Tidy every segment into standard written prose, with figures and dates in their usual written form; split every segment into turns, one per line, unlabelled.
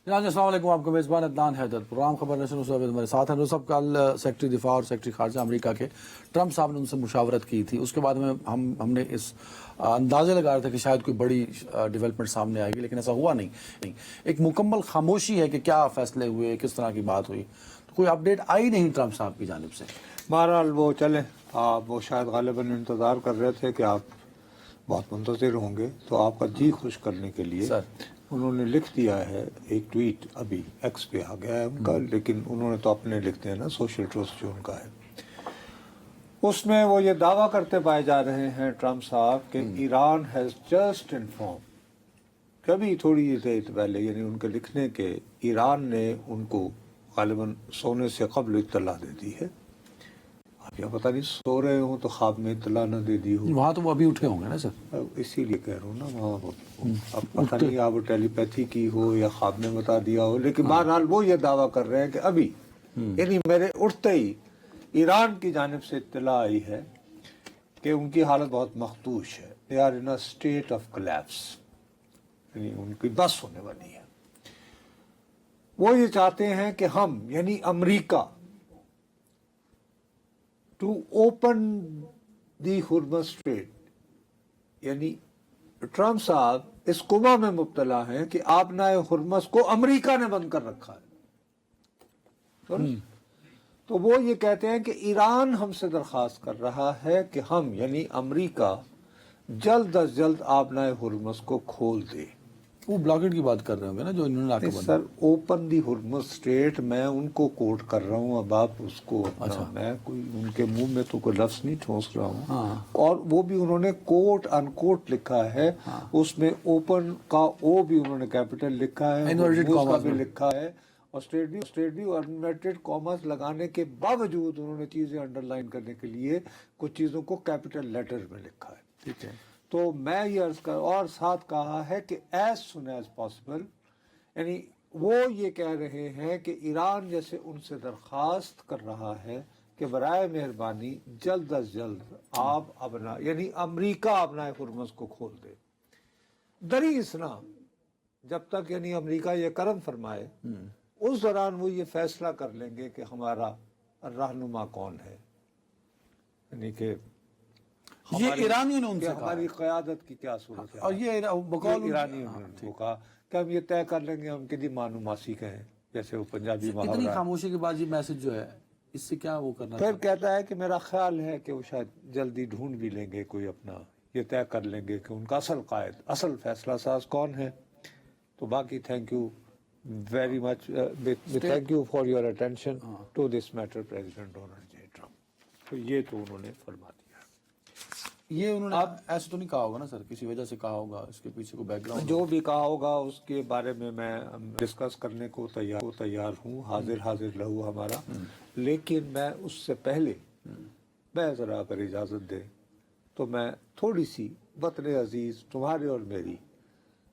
جناب السلام علیکم. آپ کا میزبان عدنان حیدر. پروگرام خبر نیشن اس وقت ہمارے ساتھ ہیں. صاحب کل سیکرٹری دفاع اور سیکرٹری خارجہ امریکہ کے ٹرمپ صاحب نے ان سے مشاورت کی تھی. اس کے بعد میں ہم نے اس اندازے لگایا تھا کہ شاید کوئی بڑی ڈیولپمنٹ سامنے آئے گی, لیکن ایسا ہوا نہیں. ایک مکمل خاموشی ہے کہ کیا فیصلے ہوئے, کس طرح کی بات ہوئی, تو کوئی اپڈیٹ آئی نہیں ٹرمپ صاحب کی جانب سے.
بہرحال وہ چلیں, وہ شاید غالباً انتظار کر رہے تھے کہ آپ بہت منتظر ہوں گے, تو آپ کا جی خوش کرنے کے لیے انہوں نے لکھ دیا ہے ایک ٹویٹ. ابھی ایکس پہ آ گیا ہے ان کا, لیکن انہوں نے تو اپنے لکھتے ہیں نا سوشل ٹروسٹ جو ان کا ہے. اس میں وہ یہ دعویٰ کرتے پائے جا رہے ہیں ٹرمپ صاحب کہ ایران ہیز جسٹ انفارم, کبھی تھوڑی دیر پہلے, یعنی ان کے لکھنے کے, ایران نے ان کو غالباً سونے سے قبل اطلاع دے دی ہے. اب یہ پتہ نہیں سو رہے ہوں تو خواب میں اطلاع نہ دے دی ہو.
وہاں تو وہ ابھی اٹھے ہوں گے نا سر,
اسی لیے کہہ رہا ہوں نا, وہاں اب پتہ نہیں آپ ٹیلی پیتھی کی ہو یا خواب میں بتا دیا ہو, لیکن بہرحال وہ یہ دعویٰ کر رہے ہیں کہ ابھی, یعنی میرے اٹھتے ہی ایران کی جانب سے اطلاع آئی ہے کہ ان کی حالت بہت مخدوش ہے. They are in a state of collapse, یعنی ان کی بس ہونے والی ہے. وہ یہ چاہتے ہیں کہ ہم, یعنی امریکہ, to open the Hormuz strait, یعنی ٹرمپ صاحب اس کما میں مبتلا ہیں کہ آبنائے ہرمز کو امریکہ نے بند کر رکھا ہے. تو وہ یہ کہتے ہیں کہ ایران ہم سے درخواست کر رہا ہے کہ ہم, یعنی امریکہ, جلد از جلد آبنائے ہرمز کو کھول دے.
وہ بلاکٹ کی بات کر رہے ہوں گے نا جو انہوں نے آ کے
سر, اوپن دی ہرمز اسٹریٹ, میں ان کو کوٹ کر رہا ہوں, اب آپ اس کو میں کوئی ان کے منہ میں تو کوئی لفظ نہیں ٹھونس رہا ہوں, اور وہ بھی انہوں نے کوٹ ان کوٹ لکھا ہے. اس میں اوپن کا او بھی انہوں نے کیپٹل لکھا ہے, کا بھی لکھا ہے, اور اسٹریٹ بھی انورٹڈ کاماز لگانے کے باوجود انہوں نے چیزیں انڈر لائن کرنے کے لیے کچھ چیزوں کو کیپٹل لیٹر میں لکھا ہے. ٹھیک ہے, تو میں یہ عرض کر, اور ساتھ کہا ہے کہ ایز سون ایز پاسبل, یعنی وہ یہ کہہ رہے ہیں کہ ایران جیسے ان سے درخواست کر رہا ہے کہ برائے مہربانی جلد از جلد آپ یعنی امریکہ اپنا ہرمز کو کھول دے. دری اسنا, جب تک یعنی امریکہ یہ کرم فرمائے, اس دوران وہ یہ فیصلہ کر لیں گے کہ ہمارا رہنما کون ہے, یعنی کہ
یہ ایرانیوں نے ان سے
ہماری قیادت کی کیا صورت ہے.
اور یہ
ایرانیوں نے ان کو کہا کہ ہم یہ طے کر لیں گے, ہم کدی مانو ماسی کہیں, جیسے وہ پنجابی محاورہ.
اتنی خاموشی کے بعد یہ میسج جو ہے, اس سے کیا وہ کرنا.
پھر کہتا ہے کہ میرا خیال ہے کہ وہ شاید جلدی ڈھونڈ بھی لیں گے کوئی اپنا, یہ طے کر لیں گے کہ ان کا اصل قائد, اصل فیصلہ ساز کون ہے. تو باقی thank you very much, thank you for your attention to this matter President Donald J Trump. تو یہ تو انہوں نے فرما دیا.
یہ انہوں نے ایسے تو نہیں کہا ہوگا نا سر, کسی وجہ سے کہا ہوگا, اس کے پیچھے کو بیک گراؤنڈ
جو بھی کہا ہوگا اس کے بارے میں ڈسکس کرنے کو تیار ہوں, حاضر لہو ہمارا. لیکن میں اس سے پہلے, میں ذرا اگر اجازت دیں تو میں تھوڑی سی وطن عزیز تمہارے اور میری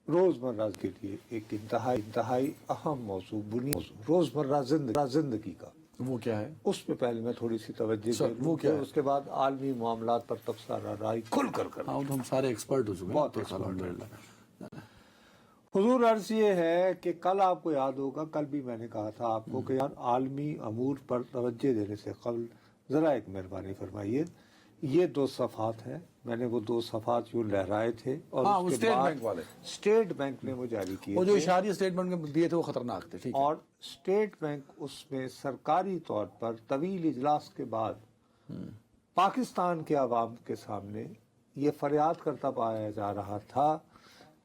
روزمرہ کے لیے ایک انتہائی اہم موضوع, بنیادی موضوع, روزمرہ زندگی کا,
وہ کیا ہے,
اس پہ پہلے میں تھوڑی سی توجہ دوں, اس کے بعد عالمی معاملات پر تبصرہ رائے کھل کر کریں.
ہم سارے ایکسپرٹ ہو چکے
بہت الحمدللہ. حضور عرض یہ ہے کہ کل آپ کو یاد ہوگا, کل بھی میں نے کہا تھا آپ کو کہ یار عالمی امور پر توجہ دینے سے قبل ذرا ایک مہربانی فرمائیے. یہ 2 صفحات ہیں, میں نے وہ 2 صفحات یوں لہرائے تھے, اور اس کے بعد اسٹیٹ بینک نے وہ جاری کیے,
وہ جو اشاریہ اسٹیٹ بینک میں دیے تھے وہ خطرناک تھے.
اور اسٹیٹ بینک اس میں سرکاری طور پر طویل اجلاس کے بعد پاکستان کے عوام کے سامنے یہ فریاد کرتا پایا جا رہا تھا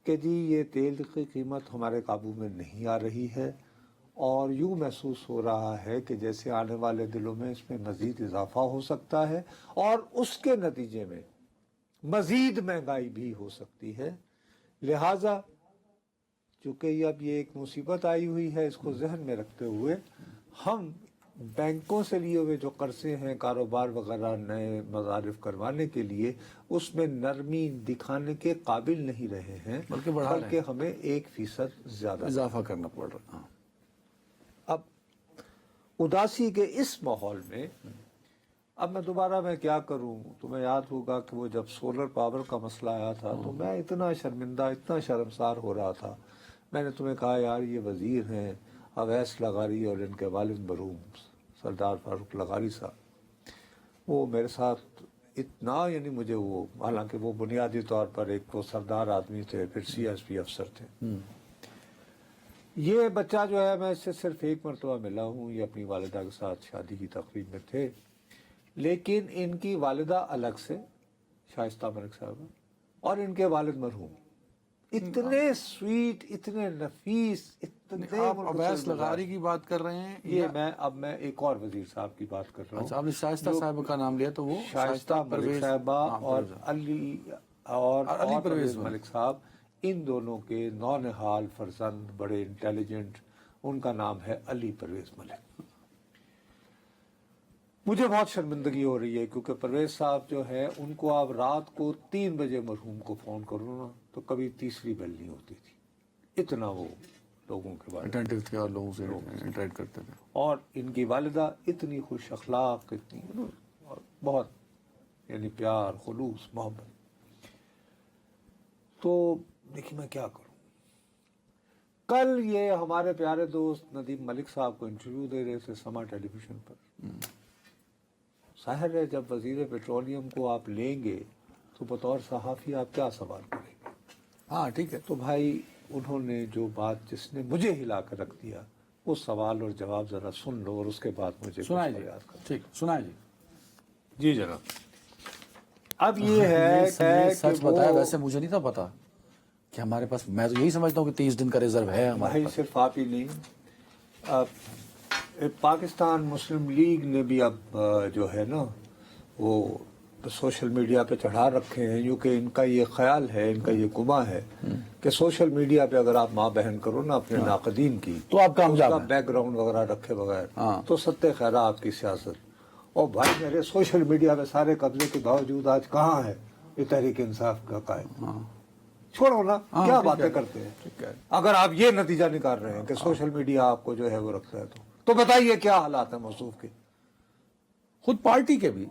کہ جی یہ تیل کی قیمت ہمارے قابو میں نہیں آ رہی ہے, اور یوں محسوس ہو رہا ہے کہ جیسے آنے والے دنوں میں اس میں مزید اضافہ ہو سکتا ہے, اور اس کے نتیجے میں مزید مہنگائی بھی ہو سکتی ہے. لہٰذا چونکہ اب یہ ایک مصیبت آئی ہوئی ہے, اس کو ذہن میں رکھتے ہوئے ہم بینکوں سے لیے ہوئے جو قرضے ہیں کاروبار وغیرہ نئے مصارف کروانے کے لیے, اس میں نرمی دکھانے کے قابل نہیں رہے ہیں, بلکہ ہمیں 1% زیادہ
اضافہ کرنا پڑ رہا.
اب اداسی کے اس ماحول میں اب میں دوبارہ کیا کروں. تمہیں یاد ہوگا کہ وہ جب سولر پاور کا مسئلہ آیا تھا تو میں اتنا شرمندہ, اتنا شرمسار ہو رہا تھا. میں نے تمہیں کہا یار یہ وزیر ہیں اویس لغاری اور ان کے والد مرحوم سردار فاروق لغاری صاحب، وہ میرے ساتھ اتنا یعنی مجھے وہ، حالانکہ وہ بنیادی طور پر ایک وہ سردار آدمی تھے، پھر سی ایس پی افسر تھے. یہ بچہ جو ہے میں اس سے صرف ایک مرتبہ ملا ہوں، یہ اپنی والدہ کے ساتھ شادی کی تقریب میں تھے، لیکن ان کی والدہ الگ سے شائستہ ملک صاحبہ اور ان کے والد مرحوم اتنے سویٹ، اتنے نفیس، اتنے
آپ اویس لغاری کی بات کر رہے ہیں؟
یہ میں ایک اور وزیر صاحب کی بات کر رہا ہوں.
اچھا، آپ نے شائستہ صاحبہ کا نام لیا تو وہ
شائستہ ملک صاحبہ اور علی پرویز ملک صاحب، ان دونوں کے نونہال فرزند بڑے انٹیلیجنٹ، ان کا نام ہے علی پرویز ملک. مجھے بہت شرمندگی ہو رہی ہے کیونکہ پرویز صاحب جو ہے ان کو آپ رات کو 3 بجے مرحوم کو فون کرو نا تو کبھی تیسری بیل نہیں ہوتی تھی، اتنا وہ لوگوں کے بارے میں
اٹینٹیو تھے اور لوگوں سے انٹریکٹ کرتے تھے.
اور ان کی والدہ اتنی خوش اخلاق، اتنی اور بہت یعنی پیار، خلوص، محبت. تو دیکھیے میں کیا کروں. کل یہ ہمارے پیارے دوست ندیم ملک صاحب کو انٹرویو دے رہے تھے سما ٹیلی ویژن پر. ظاہر ہے جب وزیر پیٹرولیم کو آپ لیں گے تو بطور صحافی آپ کیا سوال کریں گے؟
ہاں ٹھیک ہے.
تو بھائی انہوں نے جو بات جس نے مجھے ہلا کر رکھ دیا، وہ سوال اور جواب ذرا سن لو اور اس کے بعد مجھے
سنائیں جی. ٹھیک سنائیں جی.
جی جناب. اب یہ ہے
سچ بتایا، ویسے مجھے نہیں تھا پتا کہ ہمارے پاس، میں تو یہی سمجھتا ہوں کہ 30 دن کا ریزرو ہے ہمارے
بھائی.
پاس.
صرف آپ ہی نہیں، اب پاکستان مسلم لیگ نے بھی اب جو ہے نا وہ سوشل میڈیا پہ چڑھا رکھے ہیں، کیونکہ ان کا یہ خیال ہے، ان کا یہ گمان ہے کہ سوشل میڈیا پہ اگر آپ ماں بہن کرو نا اپنے ناقدین کی
تو آپ کامیاب ہیں،
بیک گراؤنڈ وغیرہ رکھے بغیر تو ستہ خیرہ آپ کی سیاست. اور بھائی میرے سوشل میڈیا پہ سارے قبضے کے باوجود آج کہاں ہے یہ تحریک انصاف کا قائد؟ چھوڑو نا، کیا باتیں کرتے ہیں. اگر آپ یہ نتیجہ نکال رہے ہیں کہ سوشل میڈیا آپ کو جو ہے وہ رکھتا ہے تو بتائیے کیا حالات ہیں موصوف کے.
خود پارٹی کے بھی،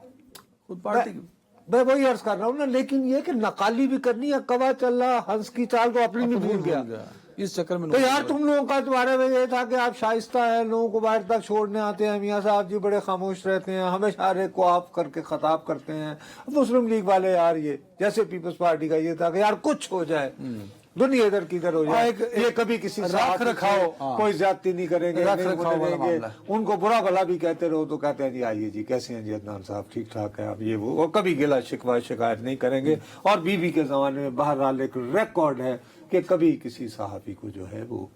میں وہی عرض کر رہا ہوں نا. لیکن یہ کہ نقالی بھی کرنی ہے، کوا چل رہا ہنس کی چال تو اپنی بھی بھول گیا
اس چکر میں.
تو یار تم لوگوں کا تمہارے میں یہ تھا کہ آپ شائستہ ہیں، لوگوں کو باہر تک چھوڑنے آتے ہیں، میاں صاحب جی بڑے خاموش رہتے ہیں، ہمیشہ ہر ایک کو آپ کر کے خطاب کرتے ہیں. مسلم لیگ والے یار یہ جیسے پیپلز پارٹی کا یہ تھا کہ یار کچھ ہو جائے، دنیا ادھر کی ادھر ہو جائے، یہ کبھی کسی
رکھ رکھاؤ
کوئی زیادتی نہیں کریں گے، ان کو برا بھلا بھی کہتے رہو تو کہتے ہیں جی آئیے جی کیسے ہیں جی عدنان صاحب، ٹھیک ٹھاک ہے. اب یہ وہ کبھی گلا شکوہ شکایت نہیں کریں گے. اور بیوی کے زمانے میں بہرحال ایک ریکارڈ ہے کہ کبھی کسی صحافی کو جو ہے وہ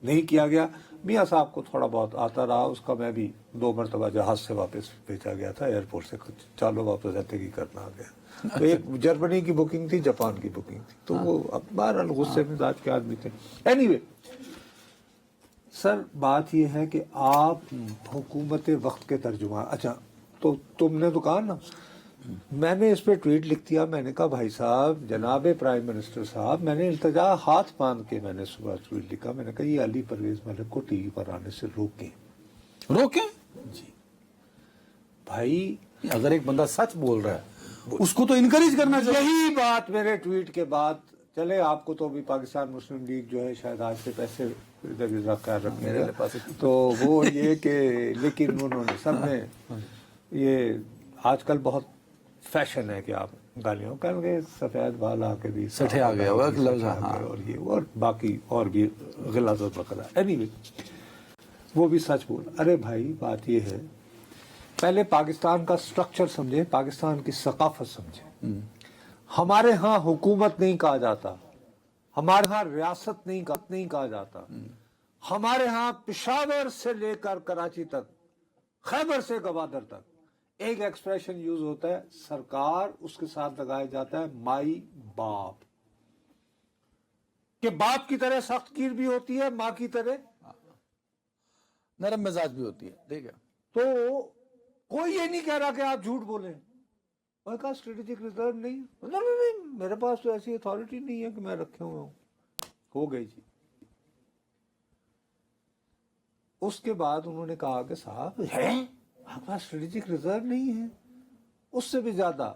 نہیں کیا گیا. میاں صاحب کو تھوڑا بہت آتا رہا، اس کا میں بھی 2 مرتبہ جہاز سے واپس بھیجا گیا تھا، ایئرپورٹ سے چالو واپس رہتے کرنا آ گیا. تو ایک جرمنی کی بکنگ تھی، جاپان کی بکنگ تھی، تو وہ اب بہرحال غصے مزاج کے آدمی تھے. اینی وے سر بات یہ ہے کہ آپ حکومت وقت کے ترجمہ. اچھا تو تم نے تو کہا نا، میں نے اس پہ ٹویٹ لکھ دیا. میں نے کہا بھائی صاحب، جناب پرائم منسٹر صاحب، میں نے التجا ہاتھ باندھ کے میں نے صبح ٹویٹ لکھا. میں نے کہا یہ علی پرویز ملک کو ٹی وی پر آنے سے روکیں. جی بھائی،
اگر ایک بندہ سچ بول رہا ہے اس کو تو انکریج کرنا چاہیے.
یہی بات میرے ٹویٹ کے بعد چلے. آپ کو تو بھی پاکستان مسلم لیگ جو ہے شاید آج سے پیسے ادھر ادھر خیال رکھنے کا تو وہ یہ کہ، لیکن انہوں نے سب نے یہ آج کل بہت فیشن ہے کہ آپ گالیوں کہیں گے، سفید بال آ کے بھی
سٹھے آ گیا وہ لفظ،
اور یہ اور باقی اور بھی غلاظت وغیرہ. اینی وے وہ بھی سچ بول. ارے بھائی بات یہ ہے، پہلے پاکستان کا سٹرکچر سمجھے، پاکستان کی ثقافت سمجھے. ہمارے ہاں حکومت نہیں کہا جاتا، ہمارے ہاں ریاست نہیں کہا جاتا. ہمارے ہاں پشاور سے لے کر کراچی تک، خیبر سے گوادر تک ایک ایکسپریشن یوز ہوتا ہے سرکار، اس کے ساتھ لگایا جاتا ہے مائی باپ، کہ باپ کی طرح سخت گیر بھی ہوتی ہے، ماں کی طرح
نرم مزاج بھی ہوتی ہے. ٹھیک ہے،
تو کوئی یہ نہیں کہہ رہا کہ آپ جھوٹ بولیں. میں کہا اسٹریٹجک ریزرو نہیں، نہیں میرے پاس تو ایسی اتھارٹی نہیں ہے کہ میں رکھے ہوئے ہوں. ہو گئی جی. اس کے بعد انہوں نے کہا کہ صاحب ہے آپ پاس اسٹریٹجک ریزرو نہیں ہے، اس سے بھی زیادہ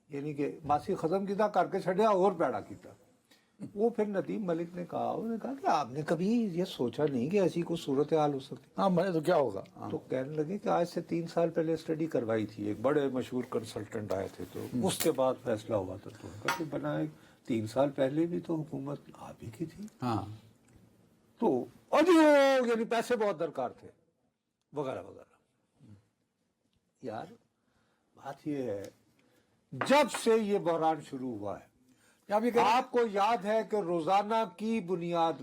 یعنی کہ ماسی ختم کیتا کر کے چھڑیا اور پیڑا کیتا. وہ پھر ندیم ملک نے کہا کہ آپ نے کبھی یہ سوچا نہیں کہ ایسی کوئی صورتحال ہو سکتی؟
ہاں میں تو کیا ہوگا.
تو کہنے لگے کہ آج سے 3 سال پہلے اسٹڈی کروائی تھی، ایک بڑے مشہور کنسلٹنٹ آئے تھے، تو اس کے بعد فیصلہ ہوا تھا. تو ان کا کہ بنائے 3 سال پہلے بھی تو حکومت آپ ہی کی تھی.
ہاں
تو یعنی پیسے بہت درکار تھے وغیرہ وغیرہ. یار بات یہ ہے، جب سے یہ بحران شروع ہوا ہے، آپ کو یاد ہے کہ روزانہ کی بنیاد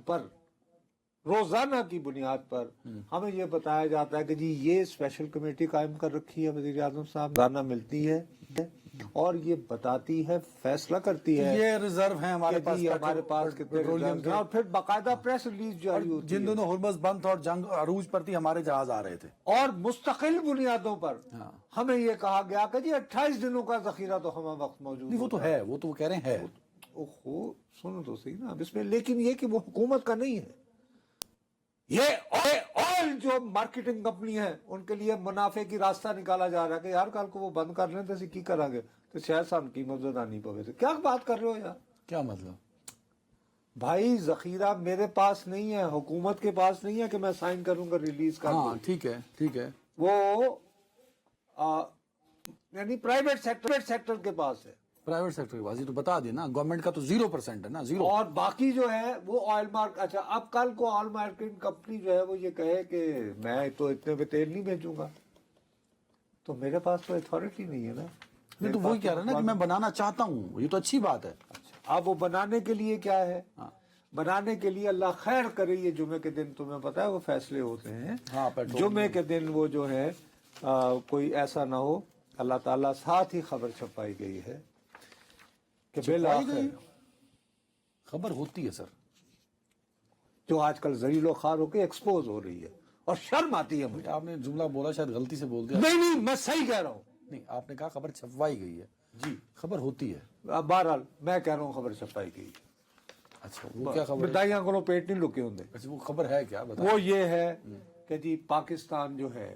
پر ہمیں یہ بتایا جاتا ہے کہ جی یہ اسپیشل کمیٹی قائم کر رکھی ہے وزیر اعظم صاحب، روزانہ ملتی ہے اور یہ بتاتی ہے، فیصلہ کرتی ہے
یہ ریزرو ہیں ہمارے پاس،
ہمارے پاس کتنے
پیٹرولیم
ریزرو ہیں، اور پھر باقاعدہ پریس ریلیز جاری ہوتی ہے.
جن دونوں ہرمز بند تھا اور جنگ عروج پر تھی، ہمارے جہاز آ رہے تھے،
اور مستقل بنیادوں پر ہمیں یہ کہا گیا کہ جی 28 دنوں کا ذخیرہ تو ہمیں وقت موجود
نہیں وہ تو ہے، وہ تو وہ کہہ رہے ہیں ہے.
سنو تو صحیح نا اب اس میں، لیکن یہ کہ وہ حکومت کا نہیں ہے، یہ آئل جو مارکیٹنگ کمپنی ہے ان کے لیے منافع کی راستہ نکالا جا رہا ہے کہ یار کل کو وہ بند کر لیں تو اسی کی کریں گے تو شاید سان قیمت زیادہ نہیں پوے. کیا بات کر رہے ہو یار؟
کیا مطلب
بھائی ذخیرہ میرے پاس نہیں ہے، حکومت کے پاس نہیں ہے کہ میں سائن کروں گا ریلیز کر دوں.
ہاں ٹھیک ہے
وہ یعنی پرائیویٹ سیکٹر کے پاس ہے،
پرائیویٹ سیکٹر کے پاس. یہ تو بتا دیا نا، گورنمنٹ کا تو 0% ہے نا، 0.
اور باقی جو ہے وہ آئل مارک. اچھا اب کل کو آئل مارکیٹنگ کمپنی جو ہے وہ یہ کہے کہ میں تو اتنے میں تیل نہیں بیچوں گا، تو میرے پاس تو اتھارٹی نہیں ہے نا.
نہیں تو وہی کہہ رہا ہے نا کہ میں بنانا چاہتا ہوں، یہ تو اچھی بات ہے.
اب وہ بنانے کے لیے کیا ہے؟ بنانے کے لیے اللہ خیر کرے یہ جمعے کے دن تمہیں پتا ہے وہ فیصلے ہوتے ہیں. جمعے کے دن وہ جو ہے کوئی ایسا نہ ہو، اللہ تعالیٰ ساتھ ہی خبر چھپائی گئی ہے کہ بالآخر
خبر ہوتی ہے سر،
جو آج کل ذلیل و خوار ہو کے ایکسپوز ہو رہی ہے اور شرم آتی ہے مجھے.
آپ نے جملہ بولا شاید غلطی سے بول دیا.
نہیں میں صحیح کہہ رہا ہوں.
نہیں آپ نے کہا خبر چھپوائی گئی ہے، جی خبر ہوتی ہے.
بہرحال میں کہہ رہا ہوں خبر چھپائی گئی.
اچھا وہ کیا خبر ہے؟
بدائیاں کو پیٹ نہیں لکے ہوں.
اچھا وہ خبر ہے کیا بتا؟
وہ یہ ہے کہ جی پاکستان جو ہے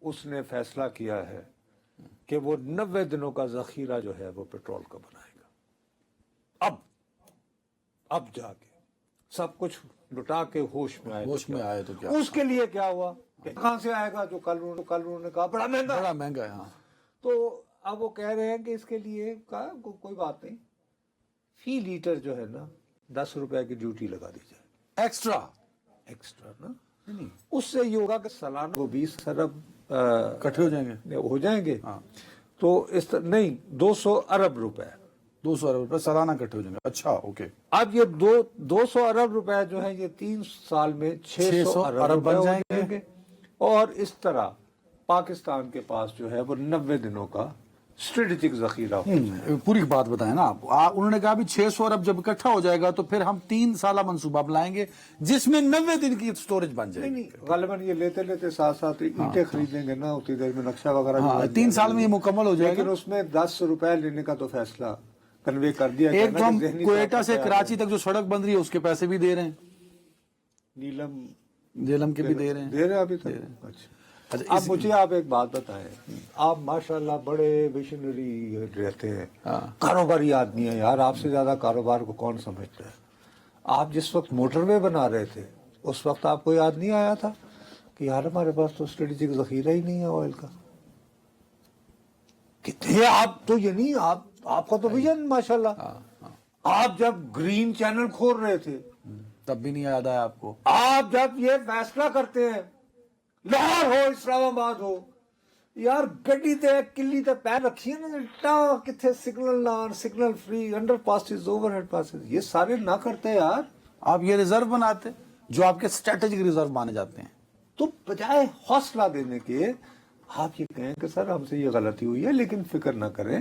اس نے فیصلہ کیا ہے کہ وہ 90 دنوں کا ذخیرہ جو ہے وہ پیٹرول کا بنائے گا. اب جا کے سب کچھ لٹا کے ہوش میں آئے
تو کیا
اس کے لیے کیا ہوا کہ کہاں سے آئے گا؟ جو کل انہوں نے کہا بڑا مہنگا
ہے. ہاں
تو اب وہ کہہ رہے ہیں کہ اس کے لیے کوئی بات نہیں، فی لیٹر جو ہے نا 10 روپے کی ڈیوٹی لگا دی جائے ایکسٹرا نا. اس سے یہ ہوگا کہ سالانہ وہ 20 ارب
کٹھے ہو جائیں گے.
تو اس طرح نہیں 200 ارب روپے
200 ارب روپے سالانہ کٹھے ہو جائیں گے. اچھا اوکے.
اب یہ 200 ارب روپے جو ہے یہ 3 سال میں 600 ارب بن جائیں گے. اور اس طرح پاکستان کے پاس جو ہے وہ 90 دنوں کا اسٹریٹجک ذخیرہ ہو.
پوری بات بتائیں نا آپ. انہوں نے کہا بھی 600 ارب جب اکٹھا ہو جائے گا تو پھر ہم 3 سالہ منصوبہ لائیں گے جس میں 90 دن کی سٹوریج بن جائے گی.
نہیں غالباً یہ لیتے ساتھ ساتھ اینٹیں خریدیں گے نا اسی دیر میں نقشہ وغیرہ
3 سال میں یہ مکمل ہو جائے گا.
لیکن اس میں 10 روپے لینے کا تو فیصلہ کنوے کر دیا.
ایک تو ہم کوئٹہ سے کراچی تک جو سڑک بن رہی ہے اس کے پیسے بھی دے رہے ہیں، نیلم کے بھی دے رہے ہیں
ابھی تک. اچھا اب مجھے آپ ایک بات بتائیں، آپ ماشاءاللہ بڑے ویژنری رہتے ہیں، کاروباری آدمی ہیں یار، آپ سے زیادہ کاروبار کو کون سمجھتا ہے. آپ جس وقت موٹر وے بنا رہے تھے اس وقت آپ کو یاد نہیں آیا تھا کہ یار ہمارے پاس تو اسٹریٹجک ذخیرہ ہی نہیں ہے آئل کا؟ کتنے آپ تو یعنی آپ کا تو ویژن ماشاءاللہ. آپ جب گرین چینل کھول رہے تھے
تب بھی نہیں یاد آیا آپ کو؟
آپ جب یہ فیصلہ کرتے ہیں لاہور ہو اسلام آباد ہو یار گڈی تے کلی تے پیر رکھی ہے نا کتنے سگنل لان signal free underpasses overhead passes, یہ سارے نہ کرتے یار.
آپ یہ ریزرو بناتے جو آپ کے اسٹریٹجک ریزرو مانے جاتے ہیں.
تو بجائے حوصلہ دینے کے آپ یہ کہیں کہ سر ہم سے یہ غلطی ہوئی ہے لیکن فکر نہ کریں.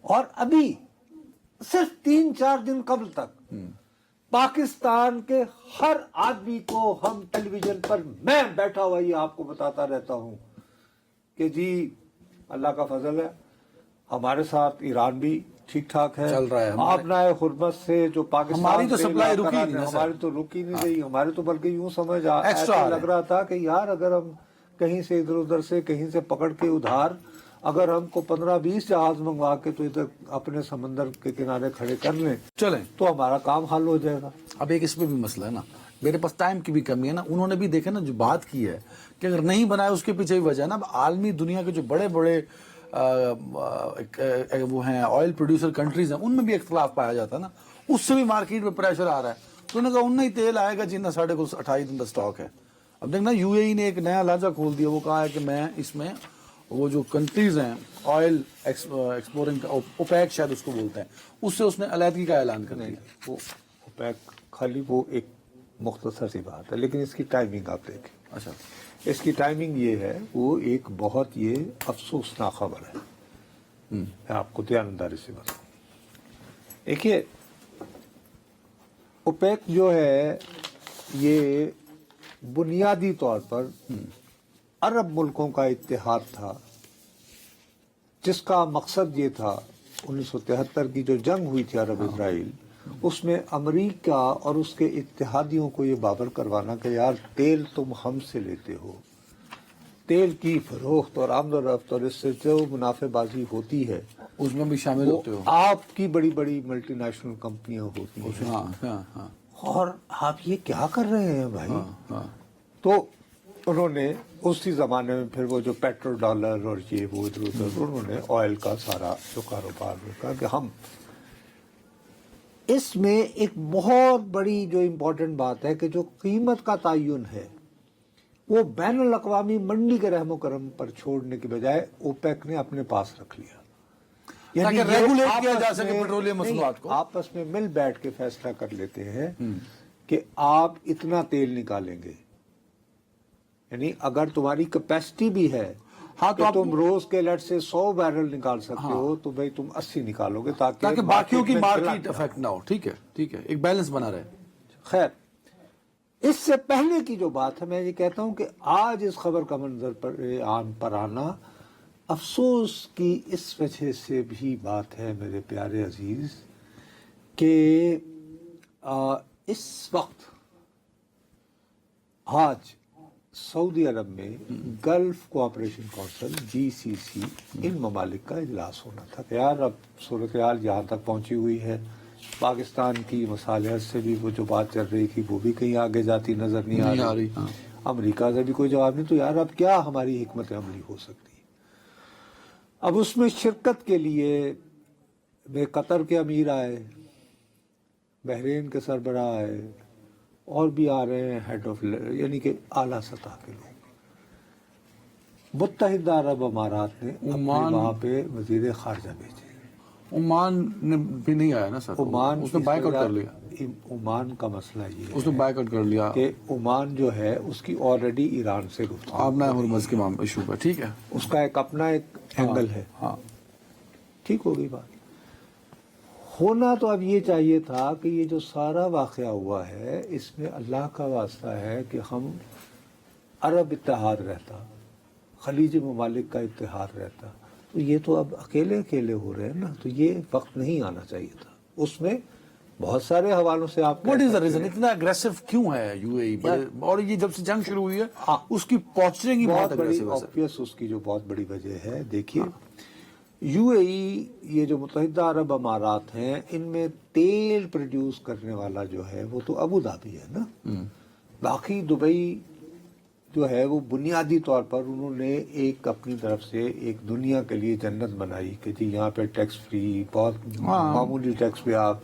اور ابھی صرف 3-4 دن قبل تک پاکستان کے ہر آدمی کو ہم ٹیلی ویژن پر میں بیٹھا ہوا یہ آپ کو بتاتا رہتا ہوں کہ جی اللہ کا فضل ہے ہمارے ساتھ ایران بھی ٹھیک ٹھاک ہے
چل رہا ہے.
آپ نائے حرمت سے جو پاکستان
ہماری تو سپلائی رکی نہیں،
ہماری تو رکی نہیں رہی. ہمارے تو بلکہ یوں سمجھ ایسا لگ رہا تھا کہ یار اگر ہم کہیں سے ادھر ادھر سے کہیں سے پکڑ کے ادھار اگر ہم کو 15-20 جہاز منگوا کے تو ادھر اپنے سمندر کے کنارے کھڑے کر لیں
چلیں
تو ہمارا کام حل ہو جائے گا.
اب ایک اس میں بھی مسئلہ ہے نا, میرے پاس ٹائم کی بھی کمی ہے نا. انہوں نے بھی دیکھا نا جو بات کی ہے کہ اگر نہیں بنائے اس کے پیچھے بھی وجہ ہے نا. اب عالمی دنیا کے جو بڑے بڑے وہ ہیں آئل پروڈیوسر کنٹریز ہیں, ان میں بھی اختلاف پایا جاتا ہے نا, اس سے بھی مارکیٹ میں پریشر آ رہا ہے. تو انہوں نے کہا انہیں ہی تیل آئے گا جنہیں ساڑھے کو 28 دن کا اسٹاک ہے. اب دیکھنا یو اے ای نے ایک نیا لہجہ کھول دیا, وہ کہا ہے کہ میں اس میں وہ جو کنٹریز ہیں آئل ایکسپورنگ اوپیک شاید اس کو بولتے ہیں, اس سے اس نے علیحدگی کا اعلان کر دیا.
وہ اوپیک خالی وہ ایک مختصر سی بات ہے, لیکن اس کی ٹائمنگ آپ دیکھیں.
اچھا,
اس کی ٹائمنگ یہ ہے, وہ ایک بہت یہ افسوسناک خبر ہے. میں آپ کو دیانتداری سے بتاؤں. دیکھیے اوپیک جو ہے یہ بنیادی طور پر عرب ملکوں کا اتحاد تھا, جس کا مقصد یہ تھا 1973 کی جو جنگ ہوئی تھی عرب اسرائیل, اس میں امریکہ اور اس کے اتحادیوں کو یہ بابر کروانا کہ یار تیل تم ہم سے لیتے ہو, تیل کی فروخت اور آمد و رفت اور اس سے جو منافع بازی ہوتی ہے
اس میں بھی شامل
وہ
ہوتے ہو.
آپ کی بڑی بڑی ملٹی نیشنل کمپنیاں ہوتی ہیں,
ہاں ہاں ہاں
اور آپ یہ کیا کر رہے ہیں بھائی.
ہاں.
تو انہوں نے اسی زمانے میں پھر وہ جو پیٹرو ڈالر اور یہ وہ ادھر ادھر انہوں نے آئل کا سارا جو کاروبار رکھا کہ ہم اس میں ایک بہت بڑی جو امپورٹنٹ بات ہے کہ جو قیمت کا تعین ہے وہ بین الاقوامی منڈی کے رحم و کرم پر چھوڑنے کے بجائے اوپیک نے اپنے پاس رکھ لیا,
تاکہ
یہ
ریگولیٹ کیا جا
آپس
سکے
میں
پیٹرولیم مصنوعات کو.
آپس میں مل بیٹھ کے فیصلہ کر لیتے ہیں کہ آپ اتنا تیل نکالیں گے, یعنی اگر تمہاری کیپیسٹی بھی ہے
ہاں تو
تم روز کے لٹ سے 100 بیرل نکال سکتے ہو تو بھائی تم 80 نکالو گے
تاکہ باقیوں کی
میں
مارکیٹ افیکٹ نہ ہو. ٹھیک ہے ٹھیک ہے, ایک بیلنس بنا رہے.
خیر, اس سے پہلے کی جو بات ہے میں یہ کہتا ہوں کہ آج اس خبر کا منظر پر آنا افسوس کی اس وجہ سے بھی بات ہے میرے پیارے عزیز کہ اس وقت آج سعودی عرب میں گلف کوآپریشن کونسل GCC ان ممالک کا اجلاس ہونا تھا کہ یار اب صورتحال یہاں تک پہنچی ہوئی ہے, پاکستان کی مصالحت سے بھی وہ جو بات چل رہی تھی وہ بھی کہیں آگے جاتی نظر نہیں آ رہی, امریکہ سے بھی کوئی جواب نہیں, تو یار اب کیا ہماری حکمت عملی ہو سکتی ہے. اب اس میں شرکت کے لیے قطر کے امیر آئے, بحرین کے سربراہ آئے, اور بھی آ رہے ہیں ہیڈ آف یعنی کہ اعلیٰ سطح کے لوگ. متحدہ عرب امارات نے وہاں پہ وزیر خارجہ بھیجے.
عمان نے بھی نہیں آیا نا سر,
عمان
اس نے بائیک آؤٹ کر لیا.
عمان کا مسئلہ یہ ہے
اس نے بائیک آؤٹ کر لیا
کہ عمان جو ہے اس کی آلریڈی ایران سے گفتگو,
آپ نہ ہرمز کے ایشو پہ. ٹھیک ہے,
اس کا ایک اپنا ایک اینگل ہے.
ہاں
ٹھیک ہو گئی بات. ہونا تو اب یہ چاہیے تھا کہ یہ جو سارا واقعہ ہوا ہے اس میں اللہ کا واسطہ ہے کہ ہم عرب اتحاد رہتا, خلیج ممالک کا اتحاد رہتا, تو یہ تو اب اکیلے اکیلے ہو رہے ہیں نا, تو یہ وقت نہیں آنا چاہیے تھا. اس میں بہت سارے حوالوں سے آپ
واٹ از دا ریزن اتنا اگریسو کیوں ہے یو اے ای, اور یہ جب سے جنگ شروع ہوئی ہے اس کی پوسچرنگ ہی بہت
بڑی
اگریسو ہے.
آبویس اس کی جو بہت بڑی وجہ ہے, دیکھیے یو اے ای یہ جو متحدہ عرب امارات ہیں ان میں تیل پروڈیوس کرنے والا جو ہے وہ تو ابو دھابی ہے نا, باقی دبئی جو ہے وہ بنیادی طور پر انہوں نے ایک اپنی طرف سے ایک دنیا کے لیے جنت بنائی کہ جی یہاں پہ ٹیکس فری, بہت معمولی ٹیکس پہ آپ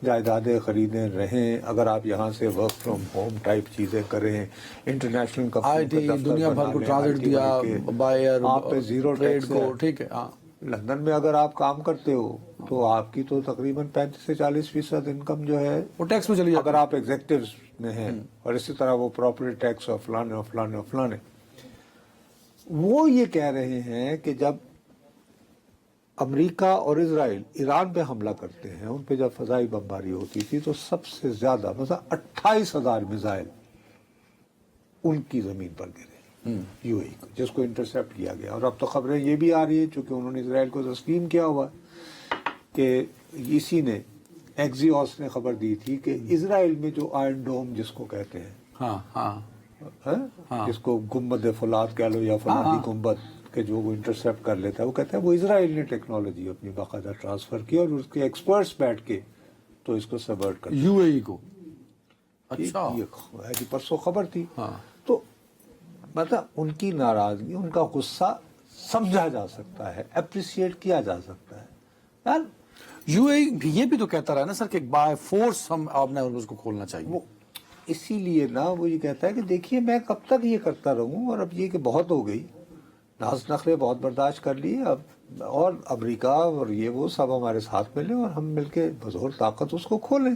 جائیدادیں خریدیں رہیں, اگر آپ یہاں سے ورک فرام ہوم ٹائپ چیزیں کریں, انٹرنیشنل کمپنی
دنیا بھر کو ٹرانزٹ دیا بائر
آپ پہ زیرو
ٹریڈ
ٹیکس
کو. ٹھیک ہے, ہاں
لندن میں اگر آپ کام کرتے ہو تو آپ کی تو تقریباً 35 سے 40% انکم جو ہے
وہ ٹیکس میں چلی جاتی
اگر آپ ایگزیکٹیوز میں ہیں, اور اسی طرح وہ پراپرٹی ٹیکس اور فلانے اور فلانے اور فلانے. وہ یہ کہہ رہے ہیں کہ جب امریکہ اور اسرائیل ایران پہ حملہ کرتے ہیں, ان پہ جب فضائی بمباری ہوتی تھی تو سب سے زیادہ مثلا 28,000 میزائل ان کی زمین پر گرے یو اے کو, جس کو انٹرسیپٹ کیا گیا. اور اب تو خبریں یہ بھی آ رہی ہیں چونکہ انہوں نے اسرائیل کو تسلیم کیا ہوا کہ اسی نے ایکزیوس نے خبر دی تھی کہ اسرائیل میں جو آئرن ڈوم جس کو کہتے ہیں,
ہاں
جس کو گنبد فولاد کہہ لو یا فولادی گنبد, کہ جو وہ انٹرسیپٹ کر لیتا ہے، وہ کہتا ہے وہ اسرائیل نے ٹیکنالوجی اپنی باقاعدہ ٹرانسفر کی اور اس کے ایکسپرٹس بیٹھ کے تو اس کو سبورٹ کر
یو اے ای کو. اچھا
یہ پرسوں خبر تھی.
ہاں.
تو مطلب ان کی ناراضگی، ان کا غصہ سمجھا جا سکتا ہے، اپریشیٹ کیا جا سکتا ہے. یار
یو اے یہ بھی تو کہتا رہا نا سر کہ بائی فورس ہم آپ نے اس کو کھولنا چاہیے.
وہ اسی لیے نا وہ یہ کہتا ہے کہ دیکھیے میں کب تک یہ کرتا رہوں، اور اب یہ کہ بہت ہو گئی، ناز نخرے بہت برداشت کر لیے اب، اور امریکہ اور یہ وہ سب ہمارے ساتھ ملیں اور ہم مل کے بزور طاقت اس کو کھولیں.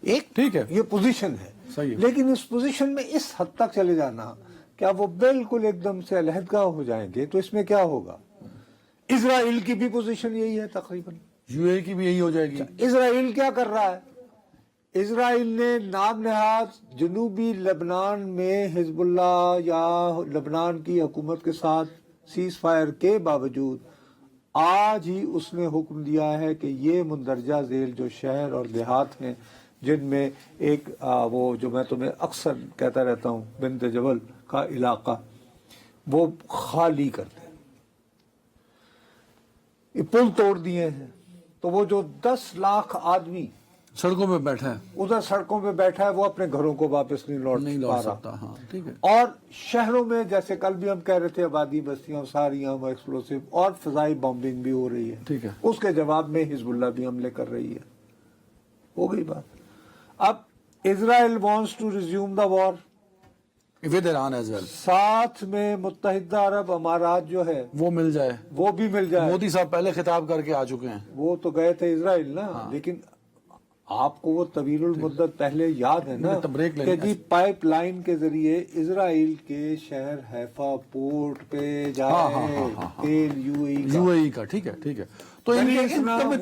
ایک
ٹھیک ہے،
یہ پوزیشن ہے.
صحیح ہے.
لیکن اس پوزیشن میں اس حد تک چلے جانا کیا وہ بالکل ایک دم سے علیحدگاہ ہو جائیں گے تو اس میں کیا ہوگا؟ اسرائیل کی بھی پوزیشن یہی ہے تقریباً.
یو اے کی بھی یہی ہو جائے گی.
اسرائیل کیا کر رہا ہے؟ اسرائیل نے نام نہاد جنوبی لبنان میں حزب اللہ یا لبنان کی حکومت کے ساتھ سیز فائر کے باوجود آج ہی اس نے حکم دیا ہے کہ یہ مندرجہ ذیل جو شہر اور دیہات ہیں، جن میں ایک وہ جو میں تمہیں اکثر کہتا رہتا ہوں بنت جبل کا علاقہ، وہ خالی کر دیں. یہ پل توڑ دیے ہیں، تو وہ جو 10 لاکھ آدمی
سڑکوں پہ بیٹھا ہے،
ادھر سڑکوں پہ بیٹھا ہے، وہ اپنے گھروں کو واپس نہیں لوٹ پا رہا.
سکتا. ہاں ٹھیک ہے.
اور شہروں میں جیسے کل بھی ہم کہہ رہے تھے آبادی بستیاں ساری ہم ایکسپلوسیو اور فضائی بمبنگ بھی ہو رہی ہے.
ٹھیک ہے.
اس کے جواب میں حزب اللہ بھی حملے کر رہی ہے. ہو گئی بات. اب Israel wants to resume the war
with Iran as well.
ساتھ میں متحدہ عرب امارات جو ہے
وہ مل جائے،
وہ بھی مل جائے.
مودی صاحب پہلے خطاب کر کے آ چکے ہیں.
وہ تو گئے تھے اسرائیل نا، لیکن آپ کو وہ طویل المدت پہلے یاد ہے نا کہ جی پائپ لائن کے ذریعے اسرائیل کے شہر حیفا پورٹ پہ جائے تیل یو اے ای
کا. ٹھیک ہے ٹھیک ہے. تو ان کے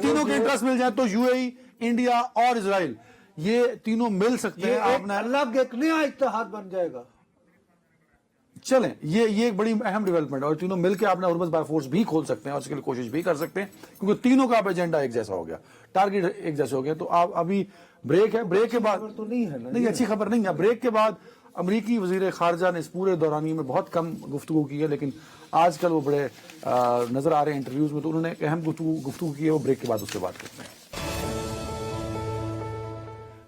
تینوں کے انٹرسٹ مل جائیں تو یو اے ای، انڈیا اور اسرائیل یہ تینوں مل سکتے ہیں. آپ نے
الگ ایک نیا اتحاد بن جائے گا.
چلیں یہ ایک بڑی اہم ڈیولپمنٹ ہے، اور تینوں مل کے آپ نے ہرمز بائی فورس بھی کھول سکتے ہیں اور اس کے لیے کوشش بھی کر سکتے ہیں، کیونکہ تینوں کا آپ ایجنڈا ایک جیسا ہو گیا، ٹارگیٹ ایک جیسے ہو گیا. تو آپ ابھی بریک ہے، بریک کے بعد
تو نہیں ہے نا،
نہیں اچھی خبر نہیں ہے. بریک کے بعد امریکی وزیر خارجہ نے اس پورے دورانیے میں بہت کم گفتگو کی ہے، لیکن آج کل وہ بڑے نظر آ رہے ہیں انٹرویوز میں، تو انہوں نے ایک اہم گفتگو کی ہے، وہ بریک کے بعد اس کے بعد کرتے ہیں.